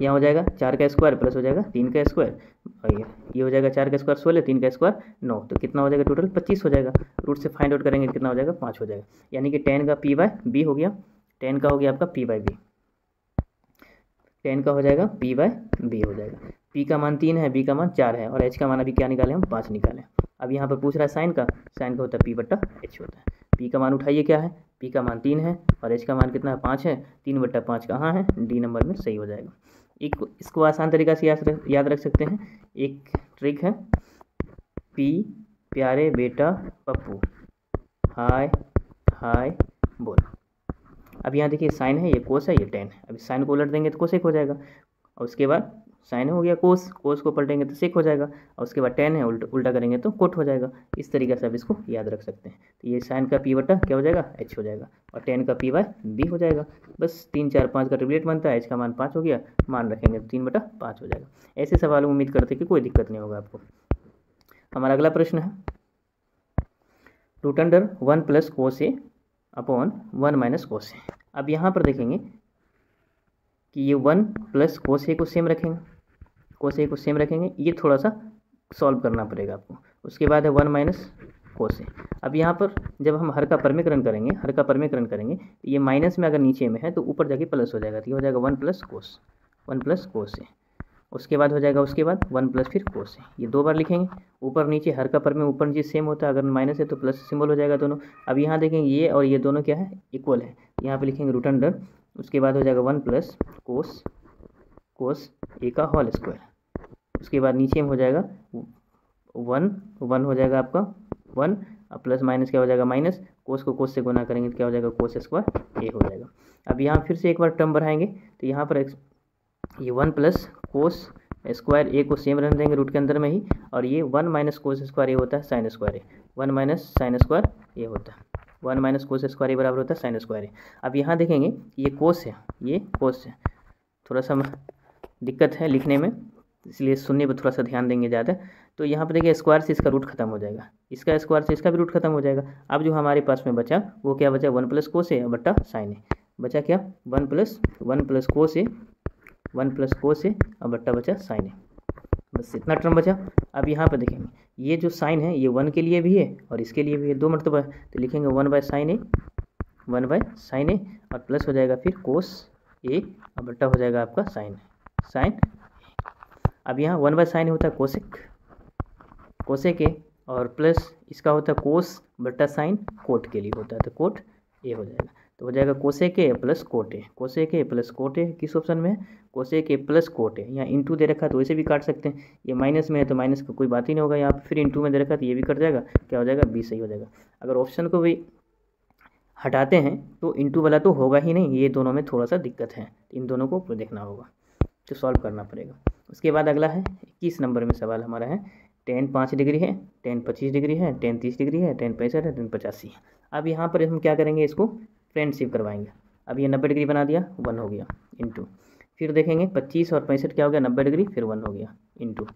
यहाँ हो जाएगा 4 का स्क्वायर प्लस हो जाएगा 3 का स्क्वायर, और ये हो जाएगा 4 का स्क्वायर 16, 3 का स्क्वायर 9, तो कितना हो जाएगा टोटल 25 हो जाएगा। रूट से फाइंड आउट करेंगे कितना हो जाएगा 5 हो जाएगा। यानी कि 10 का पी बाय बी हो गया, 10 का हो गया आपका पी बाय बी, 10 का हो जाएगा पी बाय बी हो जाएगा। पी का मान 3 है, बी का मान 4 है और एच का मान अभी क्या निकाले हम 5 निकाले। अब यहाँ पर पूछ रहा है साइन का होता है पी बट्टा एच होता है। पी का मान उठाइए क्या है, पी का मान 3 है और एच का मान कितना है 5 है, 3 बट्टा 5 कहाँ है, डी नंबर में सही हो जाएगा। इसको आसान तरीका से याद रख सकते हैं। एक ट्रिक है, पी प्यारे बेटा पप्पू हाय हाय बोल। अब यहाँ देखिए साइन है, ये कोस है, ये टेन है। अब साइन को उलट देंगे तो कोसेक हो जाएगा और उसके बाद साइन हो गया कोस, कोस को पलटेंगे तो सेक हो जाएगा और उसके बाद टेन है, उल्टा करेंगे तो कोट हो जाएगा। इस तरीके से आप इसको याद रख सकते हैं। तो ये साइन का पी बटा क्या हो जाएगा एच हो जाएगा और टेन का पी बाय बी हो जाएगा। बस 3 4 5 का ट्रिपलेट बनता है, एच का मान 5 हो गया, मान रखेंगे तो 3 बटा 5 हो जाएगा। ऐसे सवाल उम्मीद करते हैं कि कोई दिक्कत नहीं होगा आपको। हमारा अगला प्रश्न है रूट अंडर 1 प्लस कोस ए अपॉन 1 माइनस कोस ए। अब यहाँ पर देखेंगे कि ये 1 प्लस कोस ए को सेम रखेंगे, कोस ए को सेम रखेंगे, ये थोड़ा सा सॉल्व करना पड़ेगा आपको। उसके बाद है 1 माइनस कोस ए। अब यहाँ पर जब हम हर का परमीकरण करेंगे तो ये माइनस में अगर नीचे में है तो ऊपर जाके प्लस हो जाएगा, तो ये हो जाएगा 1 प्लस कोस ए। उसके बाद हो जाएगा 1 प्लस फिर कोस ए। ये 2 बार लिखेंगे, ऊपर नीचे हर का परमेय ऊपर नीचे सेम होता है, अगर माइनस है तो प्लस सिंबल हो जाएगा दोनों। अब यहाँ देखेंगे ये और ये दोनों क्या है इक्वल है, यहाँ पे लिखेंगे रूट अंडर, उसके बाद हो जाएगा 1 प्लस कोस ए का होल स्क्वायर। उसके बाद नीचे में हो जाएगा 1 हो जाएगा आपका 1 प्लस माइनस क्या हो जाएगा माइनस, कोस को कोस से गुना करेंगे तो क्या हो जाएगा कोस स्क्वायर ए हो जाएगा। अब यहाँ फिर से एक बार टर्म बढ़ाएंगे तो यहाँ पर ये 1 प्लस कोस स्क्वायर ए को सेम रहने देंगे रूट के अंदर में ही, और ये 1 माइनस कोस स्क्वायर ए होता है साइन स्क्वायर ए, 1 माइनस साइन स्क्वायर ए होता है, 1 माइनस कोस स्क्वायर ए बराबर होता है साइन स्क्वायर ए। अब यहाँ देखेंगे ये कोस है, ये कोस है, थोड़ा सा दिक्कत है लिखने में इसलिए सुनने पर थोड़ा सा ध्यान देंगे ज़्यादा। तो यहाँ पर देखिए स्क्वायर से इसका रूट खत्म हो जाएगा, इसका स्क्वायर से इसका भी रूट खत्म हो जाएगा। अब जो हमारे पास में बचा वो क्या बचा 1 प्लस कोस ए बट्टा साइन ए, बचा क्या 1 प्लस कोस ए, 1 प्लस कोस ए और बट्टा बचा साइन ए, बस इतना टर्म बचा। अब यहाँ पर देखेंगे ये जो साइन है ये 1 के लिए भी है और इसके लिए भी है, 2 मरतबा है, तो लिखेंगे 1 बाय साइन ए और प्लस हो जाएगा फिर कोस ए और बट्टा हो जाएगा आपका साइन। अब यहाँ 1 बाय साइन होता है कोसेक ए और प्लस इसका होता है कोस बट्टा साइन कोट के लिए होता है, तो कोट ए हो जाएगा। तो हो जाएगा cosec A plus cot A, cosec A plus cot A किस ऑप्शन में है cosec A plus cot A. यहाँ इंटू दे रखा है तो वैसे भी काट सकते हैं, ये माइनस में है तो माइनस का कोई बात ही नहीं होगा, यहाँ फिर इंटू में दे रखा है तो ये भी कट जाएगा, क्या हो जाएगा बी सही हो जाएगा। अगर ऑप्शन को भी हटाते हैं तो इंटू वाला तो होगा ही नहीं, ये दोनों में थोड़ा सा दिक्कत है, इन दोनों को देखना होगा तो सॉल्व करना पड़ेगा। उसके बाद अगला है 21 नंबर में सवाल हमारा है tan 5 डिग्री है, tan 25 डिग्री है, tan 30 डिग्री है, tan 65 है, tan 85 है। अब यहाँ पर हम क्या करेंगे इसको फ्रेंडशिप करवाएंगे। अब ये 90 डिग्री बना दिया 1 हो गया इंटू, फिर देखेंगे 25 और 65 क्या हो गया 90 डिग्री फिर 1 हो गया इंटू,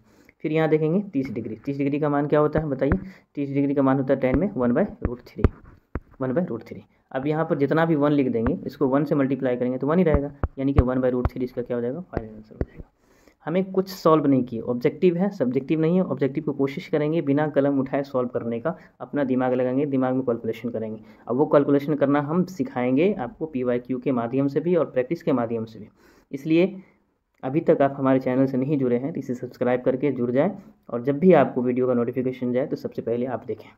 फिर यहाँ देखेंगे 30 डिग्री का मान क्या होता है बताइए, 30 डिग्री का मान होता है tan में 1/√3। अब यहाँ पर जितना भी 1 लिख देंगे इसको 1 से मल्टीप्लाई करेंगे तो 1 ही रहेगा, यानी कि 1/√3 इसका क्या हो जाएगा फाइनल आंसर हो जाएगा। हमें कुछ सॉल्व नहीं किए, ऑब्जेक्टिव है सब्जेक्टिव नहीं है, ऑब्जेक्टिव को कोशिश करेंगे बिना कलम उठाए सॉल्व करने का, अपना दिमाग लगाएंगे, दिमाग में कैलकुलेशन करेंगे। अब वो कैलकुलेशन करना हम सिखाएंगे आपको PYQ के माध्यम से भी और प्रैक्टिस के माध्यम से भी। इसलिए अभी तक आप हमारे चैनल से नहीं जुड़े हैं तो इसे सब्सक्राइब करके जुड़ जाएँ और जब भी आपको वीडियो का नोटिफिकेशन जाए तो सबसे पहले आप देखें।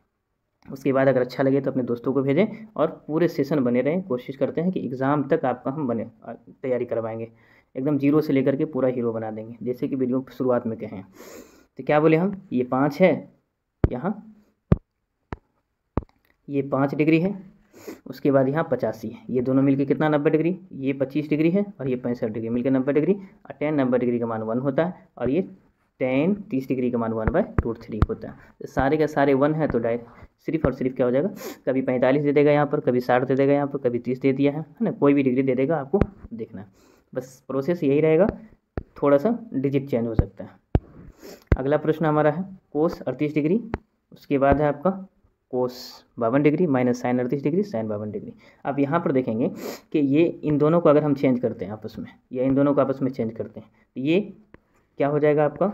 उसके बाद अगर अच्छा लगे तो अपने दोस्तों को भेजें और पूरे सेशन बने रहें। कोशिश करते हैं कि एग्ज़ाम तक आपका हम तैयारी करवाएंगे, एकदम 0 से लेकर के पूरा हीरो बना देंगे, जैसे कि वीडियो शुरुआत में कहें। तो क्या बोले हम, ये 5 है, यहाँ ये 5 डिग्री है, उसके बाद यहाँ 85 है, ये दोनों मिलके कितना 90 डिग्री, ये 25 डिग्री है और ये 65 डिग्री मिलकर 90 डिग्री, और tan 90 डिग्री का मान 1 होता है और ये tan 30 डिग्री का मान 1/√3 होता है। तो सारे का सारे 1 है तो सिर्फ और सिर्फ क्या हो जाएगा, कभी 45 दे देगा यहाँ पर, कभी 60 दे देगा यहाँ पर, कभी 30 दे दिया है ना, कोई भी डिग्री दे देगा, आपको देखना है। बस प्रोसेस यही रहेगा, थोड़ा सा डिजिट चेंज हो सकता है। अगला प्रश्न हमारा है कोस 38 डिग्री, उसके बाद है आपका cos 52 degree minus sine 38 degree sine 52 degree. अब यहाँ पर देखेंगे कि ये इन दोनों को अगर हम चेंज करते हैं आपस में, या इन दोनों को आपस में चेंज करते हैं, तो ये क्या हो जाएगा आपका,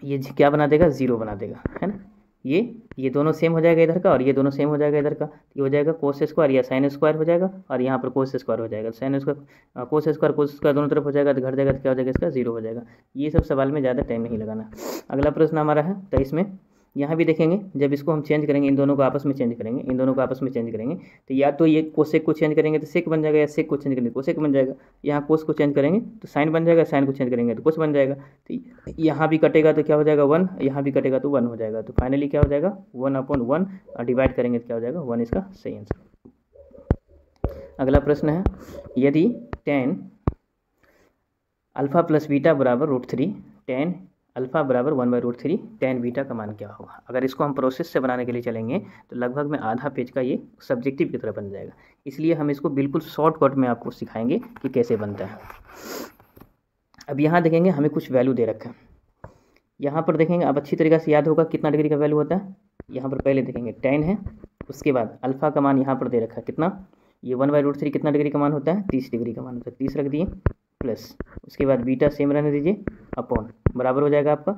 ये क्या बना देगा, 0 बना देगा, है ना। ये दोनों सेम हो जाएगा इधर का, और ये दोनों सेम हो जाएगा इधर का। ये हो जाएगा कोस स्क्वायर या साइन स्क्वायर हो जाएगा, और यहाँ पर कोस स्क्वायर हो जाएगा। साइन स्क्वायर कोस स्क्वायर दोनों तरफ हो जाएगा, तो घट जाएगा, तो क्या हो जाएगा इसका 0 हो जाएगा। ये सब सवाल में ज़्यादा टाइम नहीं लगाना। अगला प्रश्न हमारा है 23 में। यहाँ भी देखेंगे जब इसको हम चेंज करेंगे, इन दोनों को आपस में चेंज करेंगे, इन दोनों को आपस में चेंज करेंगे, तो या तो ये कोसेक को चेंज करेंगे तो सेक बन जाएगा, या सेक को चेंज करेंगे कोसेक बन जाएगा। यहाँ कोस को चेंज करेंगे तो साइन बन जाएगा, साइन को चेंज करेंगे तो कोस बन जाएगा। तो यहाँ भी कटेगा तो क्या हो जाएगा 1, यहाँ भी कटेगा तो 1 हो जाएगा। तो फाइनली क्या हो जाएगा 1/1, और डिवाइड करेंगे तो क्या हो जाएगा 1 इसका सही आंसर। अगला प्रश्न है, यदि tan अल्फा प्लस बीटा बराबर √3, tan अल्फा बराबर 1/√3, tan बीटा का मान क्या होगा। अगर इसको हम प्रोसेस से बनाने के लिए चलेंगे तो लगभग में आधा पेज का ये सब्जेक्टिव की तरह बन जाएगा। इसलिए हम इसको बिल्कुल शॉर्टकट में आपको सिखाएंगे कि कैसे बनता है। अब यहाँ देखेंगे हमें कुछ वैल्यू दे रखा है, यहाँ पर देखेंगे, अब अच्छी तरीक़े से याद होगा कितना डिग्री का वैल्यू होता है। यहाँ पर पहले देखेंगे tan है, उसके बाद अल्फ़ा का मान यहाँ पर दे रखा है कितना, ये 1/√3 कितना डिग्री का मान होता है, 30 डिग्री का मान होता है, 30 रख दिए, प्लस उसके बाद बीटा सेम रहने दीजिए, अपॉन बराबर हो जाएगा आपका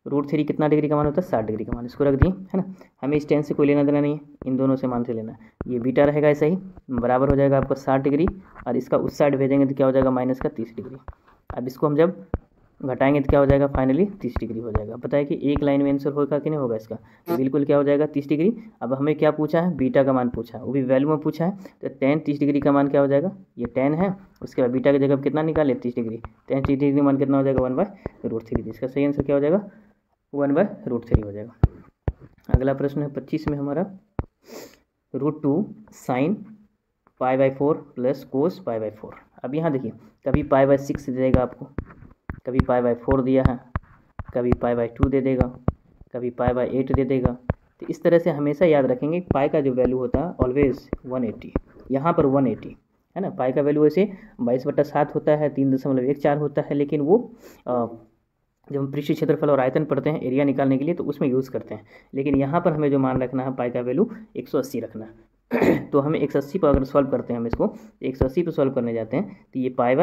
√3 कितना डिग्री का मान होता है, 60 डिग्री का मान, इसको रख दिए, है ना। हमें इस tan से कोई लेना देना नहीं है, इन दोनों से मान से लेना है। ये बीटा रहेगा ऐसा ही, बराबर हो जाएगा आपका 60 डिग्री, और इसका उस साइड भेजेंगे तो क्या हो जाएगा माइनस का 30 डिग्री। अब इसको हम जब घटाएंगे तो क्या हो जाएगा फाइनली 30 डिग्री हो जाएगा। बताया कि एक लाइन में आंसर होगा कि नहीं होगा इसका, तो बिल्कुल क्या हो जाएगा 30 डिग्री। अब हमें क्या पूछा है, बीटा का मान पूछा है, वो भी वैल्यू में पूछा है, तो tan 30 डिग्री का मान क्या हो जाएगा, ये tan है, उसके बाद बीटा की जगह कितना निकाले 30 डिग्री, tan 30 डिग्री मान कितना हो जाएगा 1/√3। इसका सही आंसर क्या हो जाएगा 1/√3 हो जाएगा। अगला प्रश्न है 25 में हमारा, √2 sin π/4 प्लस कोस π/4। अब यहाँ देखिए कभी π/6 दे देगा आपको, कभी π/4 दिया है, कभी π/2 दे देगा, कभी π/8 दे देगा। तो इस तरह से हमेशा याद रखेंगे पाई का जो वैल्यू होता है ऑलवेज 180, यहाँ पर 180 है ना। पाई का वैल्यू वैसे 22/7 होता है, 3.14 होता है, लेकिन वो जब हम पृष्ठीय क्षेत्रफल और आयतन पढ़ते हैं एरिया निकालने के लिए तो उसमें यूज़ करते हैं, लेकिन यहाँ पर हमें जो मान रखना है पाई का वैल्यू 180 रखना है। तो हमें 180 पर अगर सॉल्व करते हैं, हम इसको 180 पर सॉल्व करने जाते हैं तो ये π/4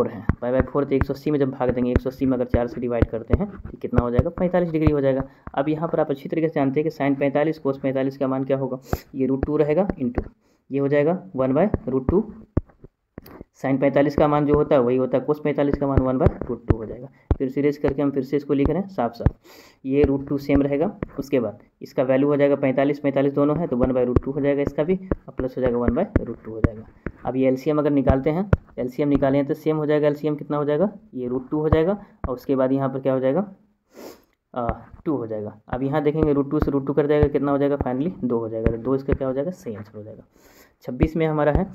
है, π/4 तो 180 में जब भाग देंगे, 180 में अगर 4 से डिवाइड करते हैं तो कितना हो जाएगा 45 डिग्री हो जाएगा। अब यहाँ पर आप अच्छी तरीके से जानते हैं कि साइन 45 कोस 45 का मान क्या होगा, ये √2 रहेगा इंटू ये हो जाएगा 1/√2, साइन 45 का मान जो होता है वही होता है कोस 45 का मान 1/√2 हो जाएगा। फिर सीरीज करके हम फिर से इसको लिख रहे हैं साफ साफ, ये √2 सेम रहेगा, उसके बाद इसका वैल्यू हो जाएगा 45 दोनों है तो 1/√2 हो जाएगा इसका भी, और प्लस हो जाएगा 1/√2 हो जाएगा। अब ये एलसीएम अगर निकालते हैं, एलसीएम निकालें हैं तो सेम हो जाएगा, एलसीएम कितना हो जाएगा, ये √2 हो जाएगा, और उसके बाद यहाँ पर क्या हो जाएगा 2 हो जाएगा। अब यहाँ देखेंगे √2 से √2 कर जाएगा, कितना हो जाएगा फाइनली 2 हो जाएगा, तो 2 इसका क्या हो जाएगा सही आंसर हो जाएगा। 26 में हमारा है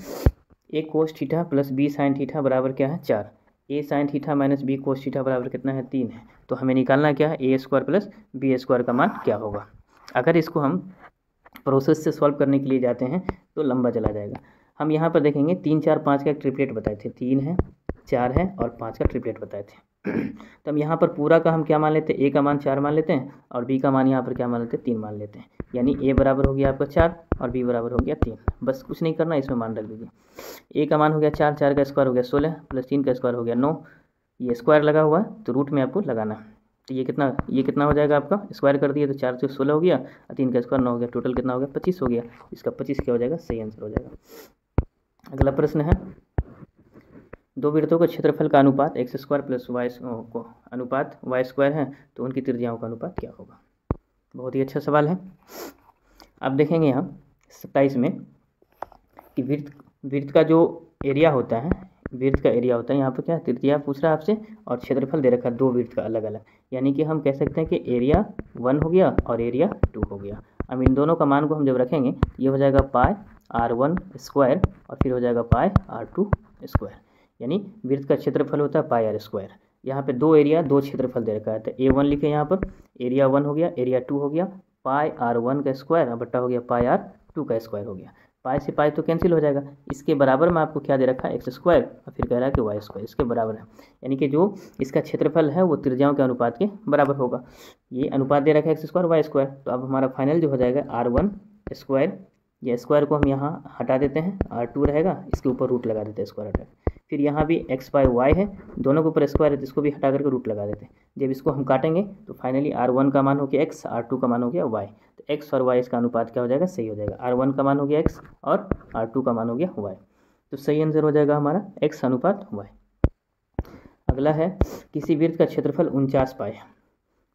a cos theta plus b sin theta बराबर क्या है 4, a sin theta minus b cos theta बराबर कितना है 3 है। तो हमें निकालना क्या है a² प्लस b² का मान क्या होगा। अगर इसको हम प्रोसेस से सॉल्व करने के लिए जाते हैं तो लंबा चला जाएगा। हम यहाँ पर देखेंगे 3, 4, 5 का एक ट्रिपलेट बताए थे, 3 है, 4 है और 5 का ट्रिपलेट बताए थे। तो हम यहाँ पर पूरा का हम क्या मान लेते हैं, a का मान 4 मान लेते हैं, और b का मान यहाँ पर क्या मान लेते हैं 3 मान लेते हैं, यानी a बराबर हो गया आपका 4 और b बराबर हो गया 3। बस कुछ नहीं करना, इसमें मान रख दीजिए। a का मान हो गया 4, 4 का स्क्वायर हो गया 16 प्लस 3 का स्क्वायर हो गया 9, ये स्क्वायर लगा हुआ है तो रूट में आपको लगाना है। तो ये कितना हो जाएगा आपका, स्क्वायर कर दिया तो 4 से 16 हो गया, और 3 का स्क्वायर 9 हो गया, टोटल कितना हो गया 25 हो गया। इसका 25 क्या हो जाएगा सही आंसर हो जाएगा। अगला प्रश्न है, दो वृत्तों का क्षेत्रफल का अनुपात x² प्लस y को अनुपात y² है, तो उनकी त्रिज्याओं का अनुपात क्या होगा। बहुत ही अच्छा सवाल है। अब देखेंगे यहाँ 27 में कि वृत्त का जो एरिया होता है, वृत्त का एरिया होता है, यहाँ पर क्या त्रिज्या पूछ रहा है आपसे, और क्षेत्रफल दे रखा है दो वृत्त का अलग अलग, यानी कि हम कह सकते हैं कि एरिया 1 हो गया और एरिया 2 हो गया। अब इन दोनों का मान को हम जब रखेंगे ये हो जाएगा πr1² और फिर हो जाएगा πr2², यानी वृत्त का क्षेत्रफल होता है πr²। यहाँ पे दो एरिया दो क्षेत्रफल दे रखा है, तो a1 लिखे यहाँ पर, एरिया 1 हो गया, एरिया 2 हो गया, πr1² बट्टा हो गया πr2² हो गया। पाई से पाई तो कैंसिल हो जाएगा। इसके बराबर में आपको क्या दे रखा है, एक्स स्क्वायर, और फिर कह रहा है कि वाई स्क्वायर इसके बराबर है, यानी कि जो इसका क्षेत्रफल है वो त्रिज्याओं के अनुपात के बराबर होगा। ये अनुपात दे रखा है एक्स स्क्वायर वाई स्क्वायर, तो अब हमारा फाइनल जो हो जाएगा R1 स्क्वायर, ये स्क्वायर को हम यहाँ हटा देते हैं, R2 रहेगा, इसके ऊपर रूट लगा देते हैं स्क्वायर हटा। फिर यहाँ भी एक्स बाई वाई है, दोनों के ऊपर स्क्वायर है, तो इसको भी हटा करके रूट लगा देते हैं। जब इसको हम काटेंगे तो फाइनली R1 का मान हो गया एक्स, R2 का मान हो गया वाई, तो एक्स और वाई इसका अनुपात क्या हो जाएगा, सही हो जाएगा। R1 का मान हो गया एक्स और R2 का मान हो गया वाई, तो सही आंसर हो जाएगा हमारा एक्स अनुपात वाई। अगला है, किसी वृत्त का क्षेत्रफल 49 पाई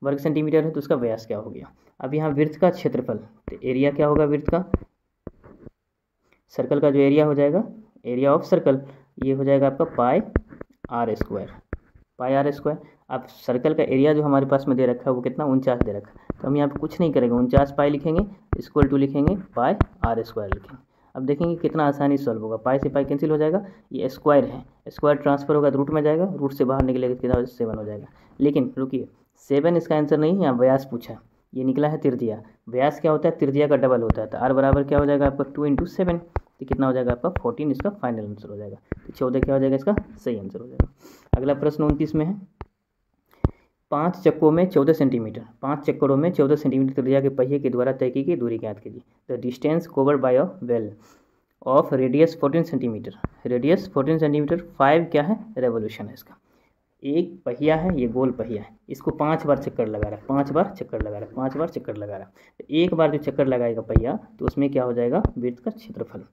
वर्ग सेंटीमीटर है, तो उसका व्यास क्या हो गया। अब यहाँ वृत्त का क्षेत्रफल, तो एरिया क्या होगा वृत्त का, सर्कल का जो एरिया हो जाएगा, एरिया ऑफ सर्कल, ये हो जाएगा आपका pi r square, pi r square. अब सर्कल का एरिया जो हमारे पास में दे रखा है वो कितना, 49 दे रखा है, तो हम यहाँ पे कुछ नहीं करेंगे, 49 पाई लिखेंगे, इक्वल टू लिखेंगे पाई आर स्क्वायर लिखेंगे। अब देखेंगे कितना आसानी से सॉल्व होगा, पाई से पाई कैंसिल हो जाएगा, ये स्क्वायर है, स्क्वायर ट्रांसफर होगा तो रूट में जाएगा, रूट से बाहर निकलेगा कितना हो जाएगा, 7 हो जाएगा। लेकिन रुकिए, 7 इसका आंसर नहीं है, यहाँ व्यास पूछा, ये निकला है त्रिज्या। व्यास क्या होता है, त्रिज्या का डबल होता है, तो आर बराबर क्या हो जाएगा आपका 2 × 7, तो कितना हो जाएगा आपका 14, इसका फाइनल आंसर हो जाएगा। तो 14 क्या हो जाएगा, इसका सही आंसर हो जाएगा। अगला प्रश्न 29 में है, 5 चक्कों में 14 सेंटीमीटर, 5 चक्करों में 14 सेंटीमीटर त्रिज्या के पहिए के द्वारा तय की गई दूरी ज्ञात कीजिए। The distance covered by a well of radius 14 centimetre, radius 14 centimetre, 5 क्या है, रेवोल्यूशन है इसका। एक पहिया है, ये गोल पहिया है, इसको 5 बार चक्कर लगा रहा है, 5 बार चक्कर लगा रहा है, 5 बार चक्कर लगा रहा है, तो एक बार जो चक्कर लगाएगा पहिया तो उसमें क्या हो जाएगा, वृत्त का क्षेत्रफल,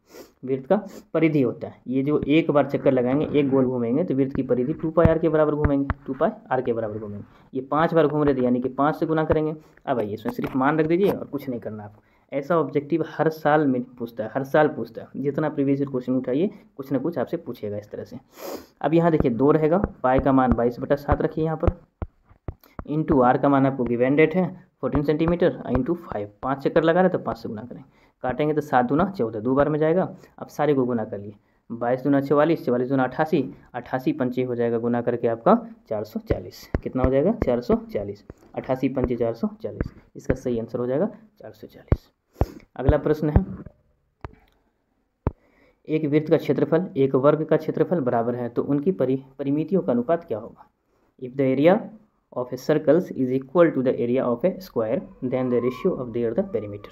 वृत्त का परिधि होता है। ये जो एक बार चक्कर लगाएंगे, एक गोल घूमेंगे, तो वृत्त की परिधि 2πr के बराबर घूमेंगे, 2πr के बराबर घूमेंगे। ये 5 बार घूम रहे थे, यानी कि 5 से गुना करेंगे। अब आइए इसमें सिर्फ मान रख दीजिए और कुछ नहीं करना आपको। ऐसा ऑब्जेक्टिव हर साल में पूछता है, हर साल पूछता है, जितना प्रीवियस ईयर क्वेश्चन उठाइए कुछ ना कुछ आपसे पूछेगा इस तरह से। अब यहाँ देखिए 2 रहेगा, पाई का मान 22/7 रखिए यहाँ पर, इंटू आर का मान आपको गिवन डेट है 14 सेंटीमीटर, इंटू 5, 5 चक्कर लगा रहे तो 5 से गुना करें, काटेंगे तो 7 दूना 14, 2 बार में जाएगा। अब सारे को गुना कर लिए, 22 दूना 44, 44 दूना 88, 88 पंचे हो जाएगा, गुना करके आपका 440, कितना हो जाएगा 440, 88 पंचे 440, इसका सही आंसर हो जाएगा 440। अगला प्रश्न है, एक वृत्त का क्षेत्रफल एक वर्ग का क्षेत्रफल बराबर है, तो उनकी परिमितियों का अनुपात क्या होगा। If the area of a circles is equal to the area of a square then the ratio of their the perimeter.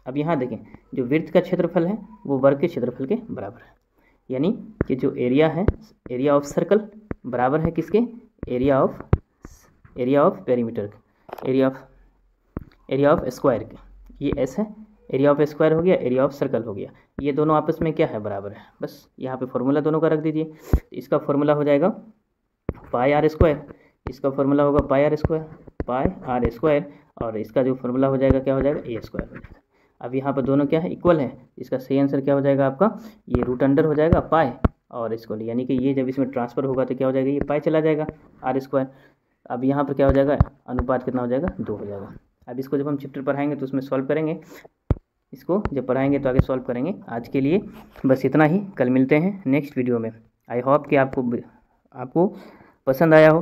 अब यहाँ देखें, जो वृत्त का क्षेत्रफल है वो वर्ग के क्षेत्रफल के बराबर है, यानी कि जो एरिया है, एरिया ऑफ सर्कल बराबर है किसके, area of perimeter, area of square के, ये एस है, एरिया ऑफ स्क्वायर हो गया, एरिया ऑफ सर्कल हो गया, ये दोनों आपस में क्या है, बराबर है। बस यहाँ पे फॉर्मूला दोनों का रख दीजिए, इसका फॉर्मूला हो जाएगा पाई आर स्क्वायर, इसका फॉर्मूला होगा पाई आर स्क्वायर, और इसका जो फॉर्मूला हो जाएगा क्या हो जाएगा, ए स्क्वायर हो जाएगा। अब यहाँ पर दोनों क्या है, इक्वल है, इसका सही आंसर क्या हो जाएगा आपका, ये रूट अंडर हो जाएगा पाई और इसको, यानी कि ये जब इसमें ट्रांसफर होगा तो क्या हो जाएगा, ये पाई चला जाएगा आर स्क्वायर। अब यहाँ पर क्या हो जाएगा, अनुपात कितना हो जाएगा, 2 हो जाएगा। अब इसको जब हम चैप्टर पढ़ाएंगे तो उसमें सॉल्व करेंगे, इसको जब पढ़ाएंगे तो आगे सॉल्व करेंगे। आज के लिए बस इतना ही, कल मिलते हैं नेक्स्ट वीडियो में। आई होप कि आपको पसंद आया हो।